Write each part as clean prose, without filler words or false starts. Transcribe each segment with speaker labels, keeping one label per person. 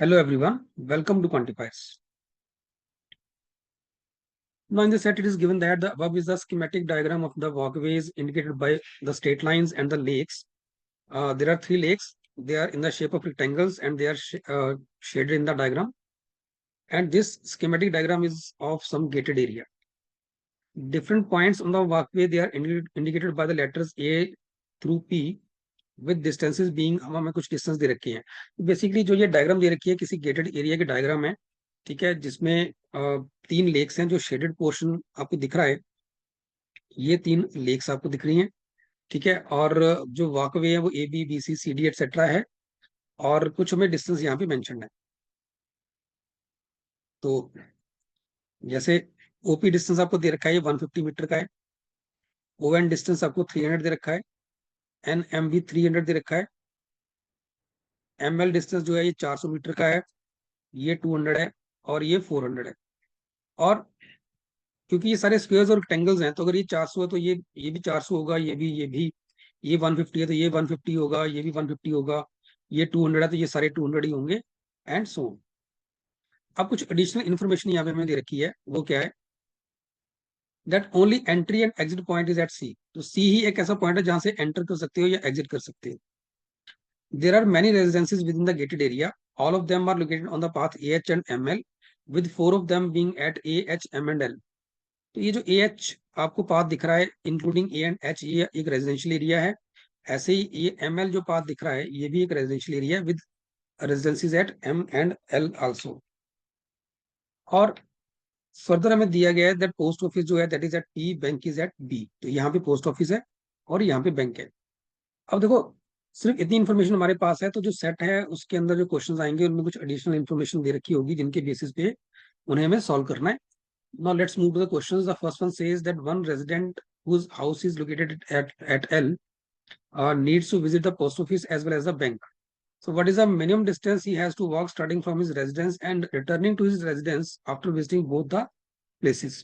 Speaker 1: Hello everyone, welcome to Quantifiers. Now in this set it is given that the above is the schematic diagram of the walkways indicated by the straight lines and the lakes. There are three lakes. They are in the shape of rectangles and they are shaded in the diagram. And this schematic diagram is of some gated area. Different points on the walkway they are indicated by the letters A through P with distances being हमें कुछ distance दे रखी है. Basically जो ये diagram दे रखी है किसी gated area की डायग्राम है. ठीक है, जिसमें तीन लेक्स हैं. जो शेडेड पोर्शन आपको दिख रहा है ये तीन लेक्स आपको दिख रही हैं. ठीक है, और जो वॉकवे है वो A B B C C D et cetera है और कुछ हमें डिस्टेंस यहाँ पे मेंशन है. तो जैसे ओपी डिस्टेंस आपको दे रखा है ये 150 मीटर का है. ओ एन डिस्टेंस आपको 300 दे रखा है. एन एम भी 300 दे रखा है. एम एल डिस्टेंस जो है ये 400 मीटर का है. ये 200 है और ये 400 है. और क्योंकि ये सारे स्क्वायर्स और रेक्टेंगल्स हैं तो अगर ये 400 है तो ये भी 400 होगा. ये 150 है तो ये 150 होगा. ये भी 150 होगा. ये 200 है तो ये सारे 200 ही होंगे एंड सो. अब कुछ एडिशनल इन्फॉर्मेशन यहाँ पे मैंने दे रखी है. वो क्या है that only entry and exit point is at C. तो सी ही एक ऐसा पॉइंट है जहां से एंटर कर सकते हो या एग्जिट कर सकते हो. There are many residencies within the gated area. All of them are located on the path A H and M L with 4 of them being at A H M and L. तो ये जो A H आपको path दिख रहा है including A and H ये एक residential area है. ऐसे ही ये एम एल जो पाथ दिख रहा है ये भी एक रेजिडेंशियल एरिया है with residencies at M and L also. और फर्दर हमें दिया गया है दैट पोस्ट ऑफिस जो है that is at P, bank is at B. तो यहाँ पे पोस्ट ऑफिस है और यहाँ पे बैंक है. अब देखो सिर्फ इतनी इन्फॉर्मेशन हमारे पास है तो जो सेट है उसके अंदर जो क्वेश्चंस आएंगे उनमें कुछ एडिशनल इन्फॉर्मेशन दे रखी होगी जिनके बेसिस पे उन्हें हमें सॉल्व करना है. Now let's move to the questions. The first one says that one resident whose house is located at L needs to visit the post office as well as the bank. So what is the minimum distance he has to walk starting from his residence and returning to his residence after visiting both the places?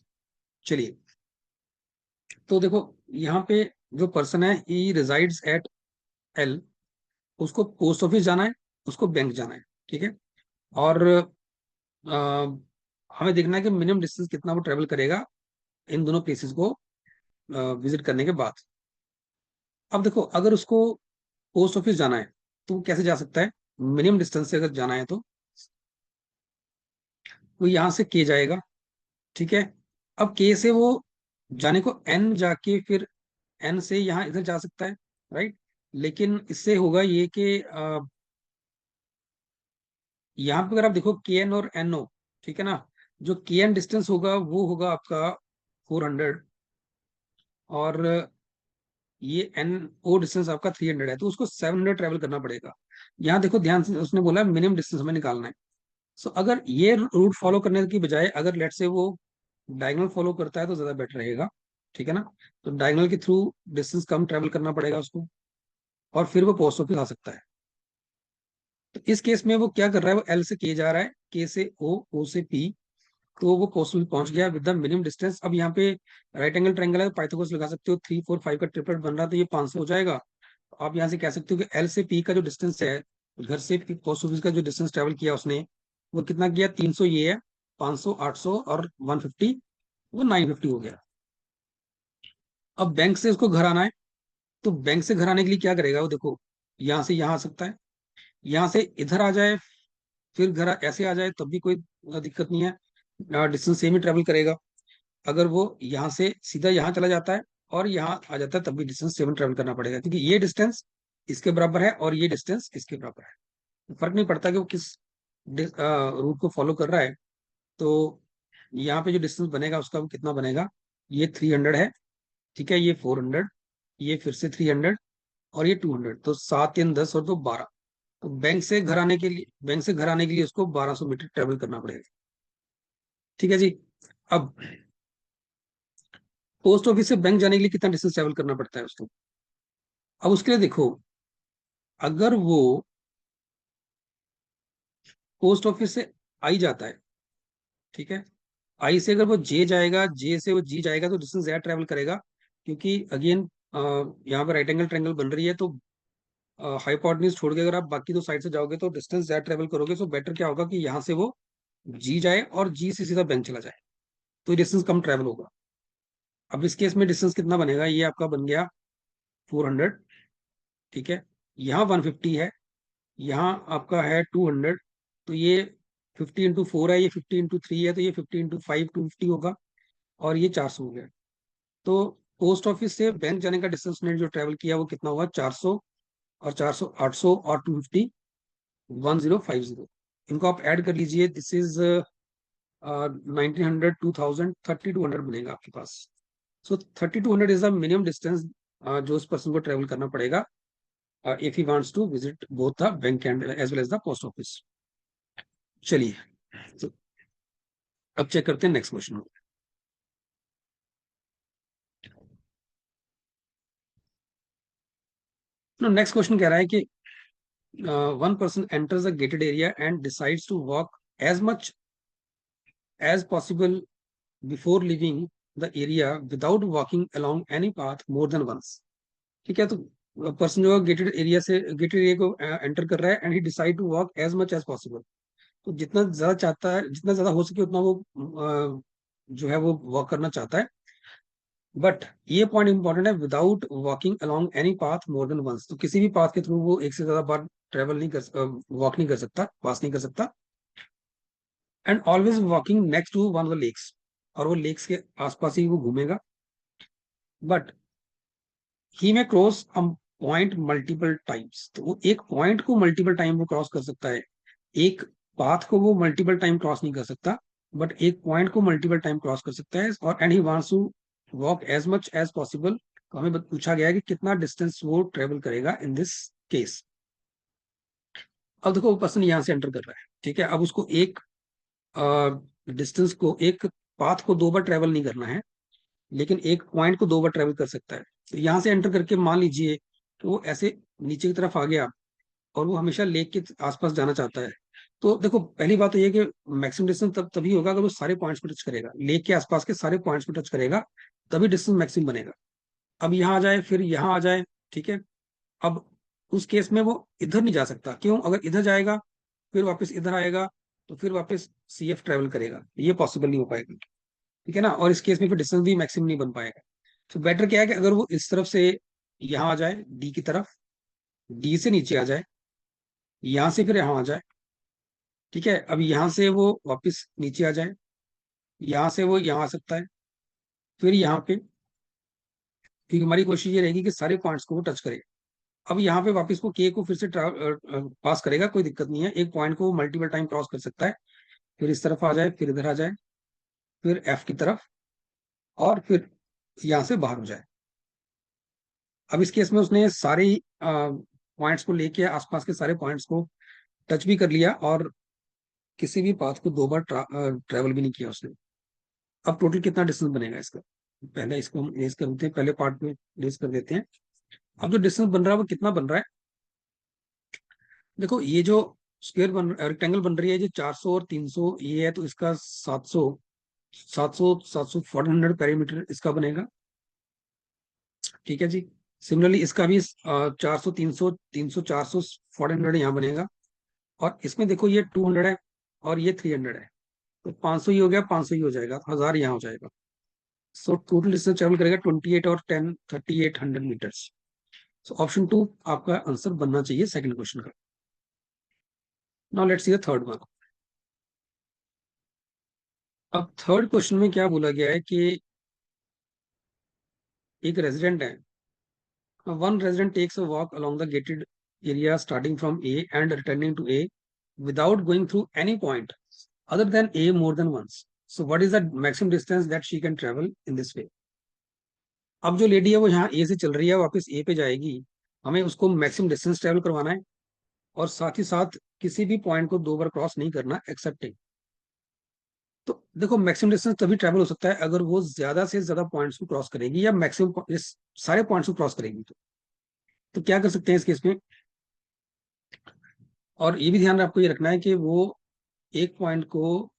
Speaker 1: चलिए, तो देखो यहाँ पे जो person है he resides at L, उसको post office जाना है, उसको बैंक जाना है. ठीक है, और हमें देखना है कि मिनिमम डिस्टेंस कितना वो ट्रेवल करेगा इन दोनों प्लेसेस को विजिट करने के बाद. अब देखो अगर उसको पोस्ट ऑफिस जाना है तो वो कैसे जा सकता है. मिनिमम डिस्टेंस से अगर जाना है तो वो यहां से के जाएगा. ठीक है, अब के से वो जाने को एन जाके फिर एन से यहाँ इधर जा सकता है. राइट, लेकिन इससे होगा ये कि यहाँ पे अगर आप देखो के एन और एन ओ. ठीक है ना, जो के एन डिस्टेंस होगा वो होगा आपका 400 और ये एन ओ डिस्टेंस आपका 300 है तो उसको 700 ट्रेवल करना पड़ेगा. यहाँ देखो ध्यान से उसने बोला मिनिमम डिस्टेंस हमें निकालना है. सो अगर ये रूट फॉलो करने की बजाय अगर लेट से वो डायगोनल फॉलो करता है तो ज्यादा बेटर रहेगा. ठीक है ना, तो डायगोनल के थ्रू डिस्टेंस कम ट्रेवल करना पड़ेगा उसको और फिर वो पोस्ट ऑफिस आ सकता है. तो इस केस में वो क्या कर रहा है, वो एल से के जा रहा है, के से ओ, ओ से पी. तो वो पोस्ट ऑफिस पहुंच गया विद द मिनिमम डिस्टेंस. अब यहाँ पे राइट एंगल ट्रायंगल है तो पाइथागोरस लगा सकते हो. 3 4 5 का ट्रिपलेट बन रहा है तो ये 500 हो जाएगा. तो आप यहाँ से कह सकते हो कि एल से पी का जो डिस्टेंस है, घर से पोस्ट ऑफिस का जो डिस्टेंस ट्रेवल किया उसने वो कितना किया, 300 ये है, 500 800 और 150 वो 950 हो गया. अब बैंक से उसको घर आना है तो बैंक से घर आने के लिए क्या करेगा वो देखो यहाँ से यहाँ आ सकता है, यहाँ से इधर आ जाए, फिर घर ऐसे आ जाए तब भी कोई दिक्कत नहीं है. डिस्टेंस सेम ही ट्रेवल करेगा. अगर वो यहाँ से सीधा यहाँ चला जाता है और यहाँ आ जाता है तब भी डिस्टेंस सेम ट्रेवल करना पड़ेगा क्योंकि ये डिस्टेंस इसके बराबर है और ये डिस्टेंस इसके बराबर है. फर्क नहीं पड़ता कि वो किस रूट को फॉलो कर रहा है. तो यहाँ पे जो डिस्टेंस बनेगा उसका वो कितना बनेगा, ये 300 है. ठीक है, ये 400, ये फिर से 300 और ये 200. तो 7 3 10 और 2 12. तो बैंक से घर आने के लिए उसको 1200 मीटर ट्रेवल करना पड़ेगा. ठीक है जी. अब पोस्ट ऑफिस से बैंक जाने के लिए कितना डिस्टेंस ट्रेवल करना पड़ता है उसको. अब उसके लिए देखो अगर वो पोस्ट ऑफिस से आई जाता है, ठीक है, आई से अगर वो जे जाएगा, जे से वो जी जाएगा तो डिस्टेंस ज्यादा ट्रेवल करेगा क्योंकि अगेन यहाँ पर राइट एंगल ट्रायंगल बन रही है तो हाइपोटेन्यूज छोड़ के अगर आप बाकी दो साइड से जाओगे तो डिस्टेंस ज्यादा ट्रेवल करोगे, सो बेटर क्या होगा कि यहाँ से वो जी जाए और जी से सीधा बैंक चला जाए, तो डिस्टेंस कम ट्रेवल होगा। अब इस केस में डिस्टेंस कितना बनेगा, ये आपका बन गया 400, ठीक है। यहाँ 150 है, यहाँ आपका है 200, तो ये 50 × 4 है, ये 50 × 3 है, तो ये 50 × 5 250 होगा, और ये 400 हो गया। तो पोस्ट ऑफिस से बैंक जाने का डिस्टेंस ने जो ट्रेवल किया वो कितना हुआ, 400, और 400 800, और 250 1050। इनको आप ऐड कर लीजिए, दिस इज 1900 2000 3200 बनेगा आपके पास। So 3200 is the minimum distance जो उस पर्सन को ट्रेवल करना पड़ेगा if he wants to visit both the bank and as well as the post office. चलिए, तो अब चेक करते हैं नेक्स्ट क्वेश्चन। नेक्स्ट क्वेश्चन कह रहा है कि one person enters a gated area and decides to walk as much as possible before leaving the area without walking along any path more than once। ठीक है, तो person जो gated area को enter कर रहा है, and he decide to walk as much as possible. तो जितना ज्यादा चाहता है, जितना ज्यादा हो सके उतना वो जो है वो वॉक करना चाहता है। बट ये पॉइंट इंपॉर्टेंट है, without walking along any path more than once. तो किसी भी पाथ के थ्रू वो एक से ज्यादा बार ट्रेवल नहीं कर वॉक नहीं कर सकता, पास नहीं कर सकता। And always walking next to one of the lakes, और वो लेक्स के आसपास ही वो घूमेगा। बट ही में cross a point multiple times, तो वो एक पॉइंट को मल्टीपल टाइम वो क्रॉस कर सकता है। एक पाथ को वो मल्टीपल टाइम क्रॉस नहीं कर सकता, बट एक पॉइंट को मल्टीपल टाइम क्रॉस कर सकता है। और and he wants to walk as much as possible. तो हमें पूछा गया है कि कितना डिस्टेंस वो ट्रेवल करेगा इन दिस केस। अब देखो, वो पर्सन यहाँ से एंटर कर रहा है, ठीक है। अब उसको एक डिस्टेंस को, एक पाथ को दो बार ट्रेवल नहीं करना है, लेकिन एक पॉइंट को दो बार ट्रेवल कर सकता है। तो यहाँ से एंटर करके मान लीजिए कि वो ऐसे नीचे की तरफ आ गया, और वो हमेशा लेक के आसपास जाना चाहता है। तो देखो, पहली बात तो ये कि मैक्सिमम डिस्टेंस तभी होगा अगर वो सारे पॉइंट्स को टच करेगा, लेक के आसपास के सारे पॉइंट्स को टच करेगा, तभी डिस्टेंस मैक्सिमम बनेगा। अब यहाँ आ जाए, फिर यहाँ आ जाए, ठीक है। अब उस केस में वो इधर नहीं जा सकता, क्यों? अगर इधर जाएगा फिर वापस इधर आएगा, तो फिर वापस CF ट्रेवल करेगा, ये पॉसिबल नहीं हो पाएगा, ठीक है ना। और इस केस में फिर डिस्टेंस भी मैक्सिमम नहीं बन पाएगा। तो बेटर क्या है कि अगर वो इस तरफ से यहाँ आ जाए, डी की तरफ, डी से नीचे आ जाए, यहाँ से फिर यहाँ आ जाए, ठीक है। अब यहाँ से वो वापस नीचे आ जाए, यहाँ से वो यहाँ आ सकता है, फिर यहाँ पे, क्योंकि हमारी कोशिश ये रहेगी कि सारे पॉइंट्स को वो टच करे। अब यहाँ पे वापस को के को फिर से पास करेगा, कोई दिक्कत नहीं है, एक पॉइंट को वो मल्टीपल टाइम क्रॉस कर सकता है। फिर इस तरफ आ जाए, फिर इधर आ जाए, फिर F की तरफ, और फिर यहाँ से बाहर हो जाए। अब इस केस में उसने सारे पॉइंट्स को लेके, आसपास के सारे पॉइंट्स को टच भी कर लिया, और किसी भी पाथ को दो बार ट्रेवल भी नहीं किया उसने। अब टोटल कितना डिस्टेंस बनेगा इसका, पहले इसको हम रेस कर देते हैं, पहले पार्ट में रेस कर देते हैं। अब जो डिस्टेंस बन रहा है वो कितना बन रहा है, देखो ये जो रेक्टेंगल बन रही है, ये 400 और 300 ये है, तो इसका 700, 700 400 पेरीमीटर इसका बनेगा, ठीक है जी। सिमिलरली इसका भी 400 300 300 400 400 यहाँ बनेगा। और इसमें देखो ये 200 है, और ये 300 है, तो 500 ही हो गया, 500 ही हो जाएगा, तो 1000 यहाँ हो जाएगा। सो टोटल डिस्टेंस ट्रेवल करेगा 28 और 10 3800 मीटर्स। सो ऑप्शन 2 आपका आंसर बनना चाहिए सेकंड क्वेश्चन का। Now let's see the third one. अब थर्ड क्वेश्चन में क्या बोला गया है कि एक रेजिडेंट है, one resident takes a walk along the gated area starting from A and returning to A without going through any point other than A more than once. So what is the maximum distance that she can travel in this way? अब जो lady है वो यहाँ A से चल रही है, वापस A पे जाएगी, हमें उसको मैक्सिमम डिस्टेंस ट्रेवल करवाना है, और साथ ही साथ किसी भी पॉइंट को दो बार क्रॉस नहीं करना एक्सेप्टिंग। तो देखो, मैक्सिमम डिस्टेंस तभी ट्रेवल हो सकता है अगर वो ज्यादा से ज्यादा पॉइंट्स को क्रॉस करेगी, या मैक्सिमम सारे पॉइंट्स को क्रॉस करेगी। तो क्या कर सकते हैं इस केस में, और ये भी ध्यान आपको ये रखना है कि वो एक पॉइंट को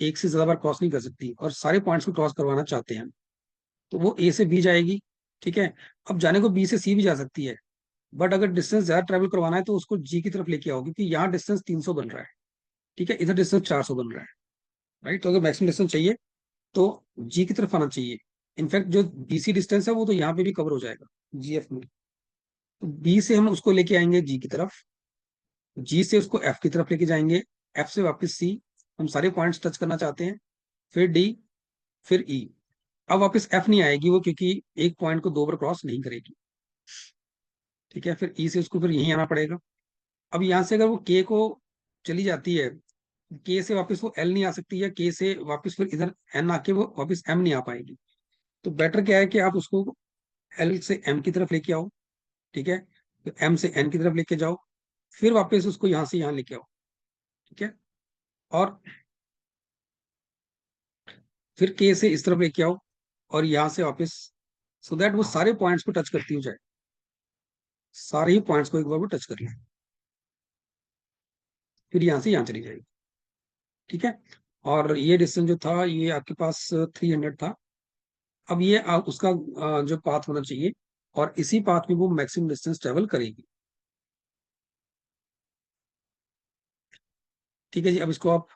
Speaker 1: एक से ज्यादा बार क्रॉस नहीं कर सकती, और सारे पॉइंट्स को क्रॉस करवाना चाहते हैं। तो वो A से B जाएगी, ठीक है। अब जाने को B से C भी जा सकती है, बट अगर डिस्टेंस ज्यादा ट्रेवल करवाना है तो उसको जी की तरफ लेके आओ, क्योंकि यहाँ डिस्टेंस 300 बन रहा है, ठीक है, इधर डिस्टेंस 400 बन रहा है, राइट। तो अगर मैक्सिमम डिस्टेंस चाहिए तो जी की तरफ आना चाहिए। इनफैक्ट जो बीसी डिस्टेंस है वो तो यहाँ पे भी कवर हो जाएगा जीएफ में। तो बी से हम उसको लेके आएंगे जी की तरफ, जी से उसको एफ की तरफ लेके जाएंगे, एफ से वापस सी। हम सारे पॉइंट्स टच करना चाहते हैं, फिर डी, फिर ई। अब वापस एफ नहीं आएगी वो, क्योंकि एक पॉइंट को दो बार क्रॉस नहीं करेगी, ठीक है। फिर ई से उसको फिर यहीं आना पड़ेगा। अब यहाँ से अगर वो के को चली जाती है, के से वापस वो एल नहीं आ सकती है, के से वापस फिर इधर एन आके वो वापस एम नहीं आ पाएगी। तो बेटर क्या है कि आप उसको एल से एम की तरफ लेके आओ, ठीक है, तो एम से एन की तरफ लेके जाओ, फिर वापस उसको यहाँ से यहाँ लेके आओ, ठीक है। और फिर के से इस तरफ लेके आओ, और यहाँ से वापस, सो दैट वो सारे पॉइंट्स को टच करती हो जाए, सारे ही पॉइंट्स को एक बार वो टच कर ले, फिर यहाँ से यहाँ चली जाएगी, ठीक है। और ये डिस्टेंस जो था ये आपके पास 300 था। अब ये उसका जो पाथ होना चाहिए, और इसी पाथ में वो मैक्सिमम डिस्टेंस ट्रेवल करेगी, ठीक है जी। अब इसको आप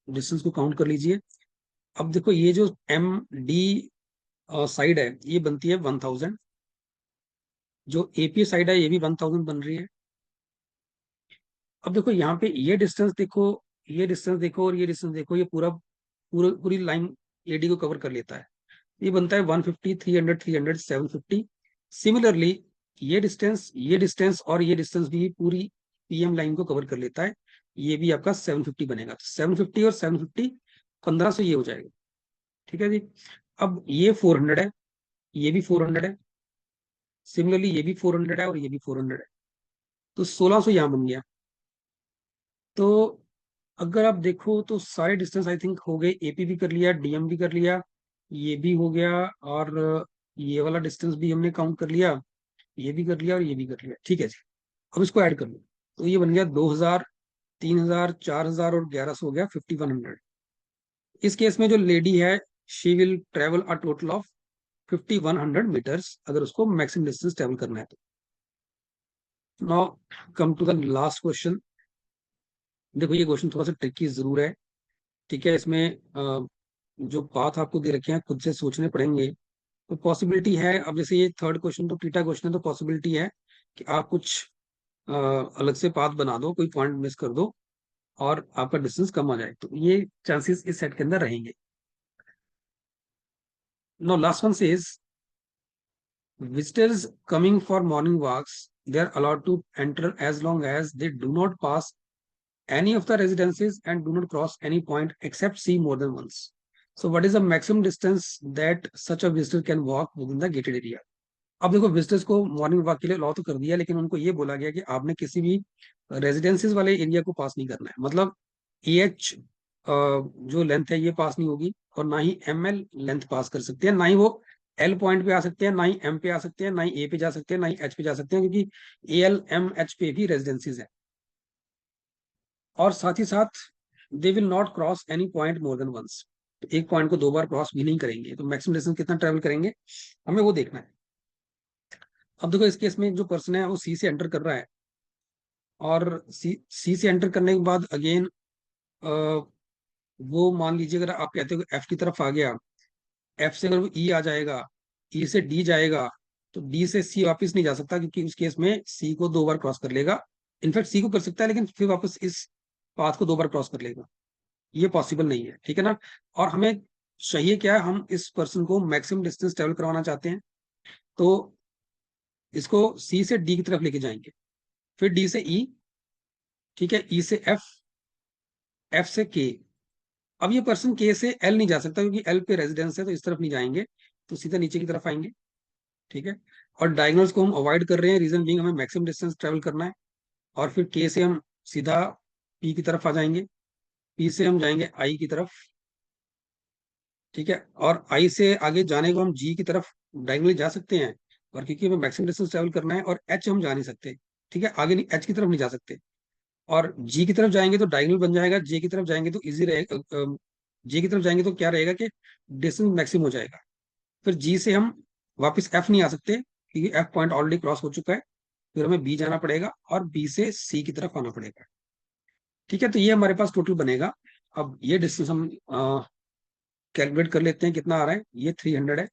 Speaker 1: डिस्टेंस को काउंट कर लीजिए। अब देखो ये जो एम डी साइड है ये बनती है 1000, जो एपी साइड है ये भी 1000 बन रही है। अब देखो यहाँ पे ये डिस्टेंस देखो, ये डिस्टेंस देखो, और ये डिस्टेंस देखो, ये पूरी लाइन एडी को कवर कर लेता है। ये बनता है 150, 300, 300, 750। सिमिलरली ये डिस्टेंस और ये डिस्टेंस भी पूरी पीएम लाइन को कवर कर लेता है। ये भी आपका 750 बनेगा, तो 750 और 750 1500 ये हो जाएगा, ठीक है जी। अब ये 400 है, ये भी 400 है, सिमिलरली ये भी 400 है, और ये भी 400 है, तो 1600 यहाँ बन गया। तो अगर आप देखो तो सारे डिस्टेंस आई थिंक हो गए, एपी भी कर लिया, डीएम भी कर लिया, ये भी हो गया, और ये वाला डिस्टेंस भी हमने काउंट कर लिया, ये भी कर लिया, और ये भी कर लिया, ठीक है जी। अब इसको ऐड कर लो, तो ये बन गया 2000, 3000, 4000 और 1100 हो गया 5100। इस केस में जो लेडी है, she will travel a total of 5100 meters, अगर उसको मैक्सिमम डिस्टेंस ट्रेवल करना है तो। Now come to the last question. देखो ये क्वेश्चन थोड़ा सा ट्रिकी जरूर है, ठीक है। इसमें जो पाथ आपको दे रखे हैं खुद से सोचने पड़ेंगे। तो पॉसिबिलिटी है, अब जैसे ये थर्ड क्वेश्चन तो टीटा क्वेश्चन है, तो पॉसिबिलिटी है कि आप कुछ अलग से पाथ बना दो, कोई पॉइंट मिस कर दो, और आपका डिस्टेंस कम आ जाए, तो ये चांसेस इस सेट के अंदर रहेंगे। No last one says, visitors coming for morning walks, they are allowed to enter as long as they do not pass any of the residences and do not cross any point except see more than once. So what is the maximum distance that such a visitor can walk within the gated area? अब देखो visitors को morning walk के लिए allow तो कर दिया, लेकिन उनको ये बोला गया कि आपने किसी भी रेजिडेंसेस वाले एरिया को पास नहीं करना है। मतलब एच जो लेंथ है ये पास नहीं होगी, और ना ही एम एल लेंथ पास कर सकते हैं, ना ही वो एल पॉइंट पे आ सकते हैं, ना ही एम पे आ सकते हैं, ना ही ए पे जा सकते हैं, ना ही एच पे जा सकते हैं, क्योंकि ए एल एम एच पे भी रेजिडेंसीज है। और साथ ही साथ they will not cross any point more than once, तो एक पॉइंट को दो बार क्रॉस भी नहीं करेंगे। तो मैक्सिमम डिस्टेंस कितना ट्रेवल करेंगे हमें वो देखना है। अब देखो इस केस में जो पर्सन है वो सी से एंटर कर रहा है, और सी से एंटर करने के बाद अगेन वो मान लीजिए अगर आप कहते हो एफ की तरफ आ गया, एफ से अगर वो ई आ जाएगा, ई से डी जाएगा, तो डी से सी वापस नहीं जा सकता, क्योंकि उस केस में सी को दो बार क्रॉस कर लेगा। इनफैक्ट सी को कर सकता है, लेकिन फिर वापस इस पाथ को दो बार क्रॉस कर लेगा, ये पॉसिबल नहीं है, ठीक है ना। और हमें चाहिए क्या है, हम इस पर्सन को मैक्सिमम डिस्टेंस ट्रेवल करवाना चाहते हैं, तो इसको सी से डी की तरफ लेके जाएंगे, फिर डी से ई, ठीक है, ई से एफ, एफ से के। अब ये पर्सन के से एल नहीं जा सकता, क्योंकि एल पे रेजिडेंस है, तो इस तरफ नहीं जाएंगे, तो सीधा नीचे की तरफ आएंगे, ठीक है। और डायगोनल्स को हम अवॉइड कर रहे हैं, रीजन बीइंग हमें मैक्सिमम डिस्टेंस ट्रेवल करना है। और फिर के से हम सीधा पी की तरफ आ जाएंगे, पी से हम जाएंगे आई की तरफ, ठीक है। और आई से आगे जाने को हम जी की तरफ डायगोनली जा सकते हैं, और क्योंकि हमें मैक्सिमम डिस्टेंस ट्रेवल करना है, और एच हम जा नहीं सकते, ठीक है, आगे नहीं, एच की तरफ नहीं जा सकते। और जी की तरफ जाएंगे तो डायगोनल बन जाएगा, जे की तरफ जाएंगे तो इजी रहेगा, जे की तरफ जाएंगे तो क्या रहेगा कि डिस्टेंस मैक्सिमम हो जाएगा। फिर जी से हम वापस एफ नहीं आ सकते, क्योंकि एफ पॉइंट ऑलरेडी क्रॉस हो चुका है, फिर हमें बी जाना पड़ेगा और बी से सी की तरफ आना पड़ेगा। ठीक है, तो ये हमारे पास टोटल बनेगा। अब ये डिस्टेंस हम कैलकुलेट कर लेते हैं कितना आ रहा है। ये 300 है,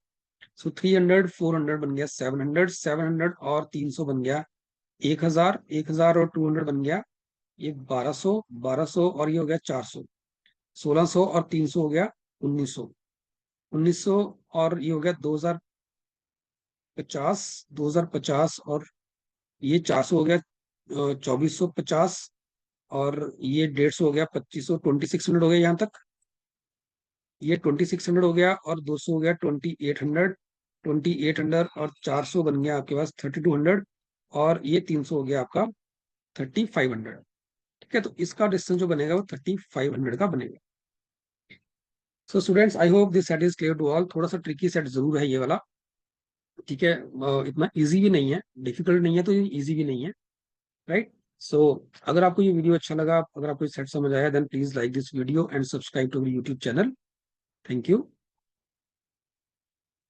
Speaker 1: सो 300 400 बन गया 700, 700 और 300 बन गया 1000, 1000 और 200 बन गया ये 1200, 1200 और ये हो गया 400, 1600 और 300 हो गया 1900, 1900 और ये हो गया 2050, 2050 और ये 400 हो गया 2450 और ये 150 हो गया 2500, 2600 हो गया यहाँ तक। ये 2600 हो गया और 200 हो गया 2800, 2800 और 400 बन गया आपके पास 3200 और ये 300 हो गया आपका 3500। ठीक है, तो इसका डिस्टेंस जो बनेगा वो 3500 का बनेगा। So students, I hope this set is clear to all. थोड़ा सा ट्रिकी सेट जरूर है ये वाला। ठीक है, इतना इजी भी नहीं है, डिफिकल्ट नहीं है तो ये इजी भी नहीं है, राइट। सो अगर आपको ये वीडियो अच्छा लगा, अगर आपको ये सेट समझ आया, then please like this video and subscribe to YouTube channel. Thank you.